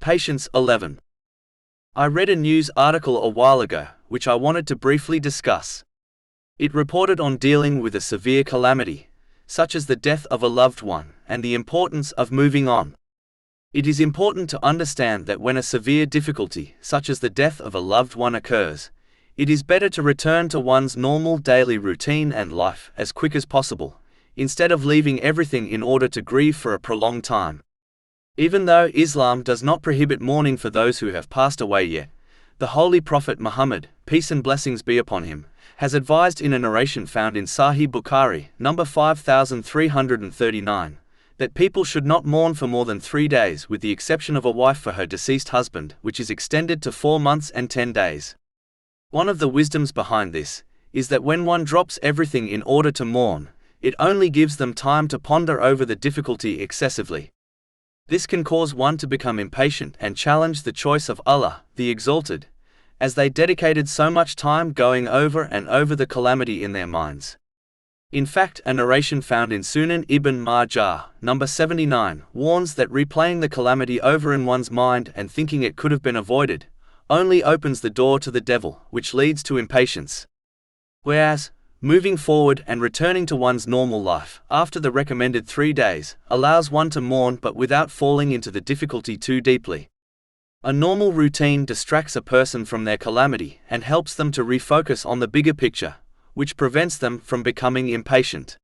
Patience 11. I read a news article a while ago, which I wanted to briefly discuss. It reported on dealing with a severe calamity, such as the death of a loved one, and the importance of moving on. It is important to understand that when a severe difficulty, such as the death of a loved one, occurs, it is better to return to one's normal daily routine and life as quick as possible, instead of leaving everything in order to grieve for a prolonged time. Even though Islam does not prohibit mourning for those who have passed away yet, the Holy Prophet Muhammad, peace and blessings be upon him, has advised in a narration found in Sahih Bukhari, number 5339, that people should not mourn for more than 3 days, with the exception of a wife for her deceased husband, which is extended to 4 months and 10 days. One of the wisdoms behind this is that when one drops everything in order to mourn, it only gives them time to ponder over the difficulty excessively. This can cause one to become impatient and challenge the choice of Allah, the Exalted, as they dedicated so much time going over and over the calamity in their minds. In fact, a narration found in Sunan Ibn Majah, number 79, warns that replaying the calamity over in one's mind and thinking it could have been avoided only opens the door to the devil, which leads to impatience. Whereas, moving forward and returning to one's normal life after the recommended 3 days allows one to mourn but without falling into the difficulty too deeply. A normal routine distracts a person from their calamity and helps them to refocus on the bigger picture, which prevents them from becoming impatient.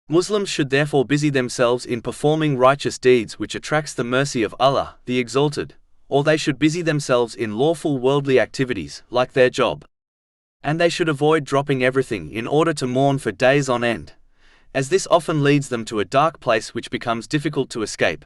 Muslims should therefore busy themselves in performing righteous deeds which attracts the mercy of Allah, the Exalted, or they should busy themselves in lawful worldly activities like their job. And they should avoid dropping everything in order to mourn for days on end, as this often leads them to a dark place which becomes difficult to escape.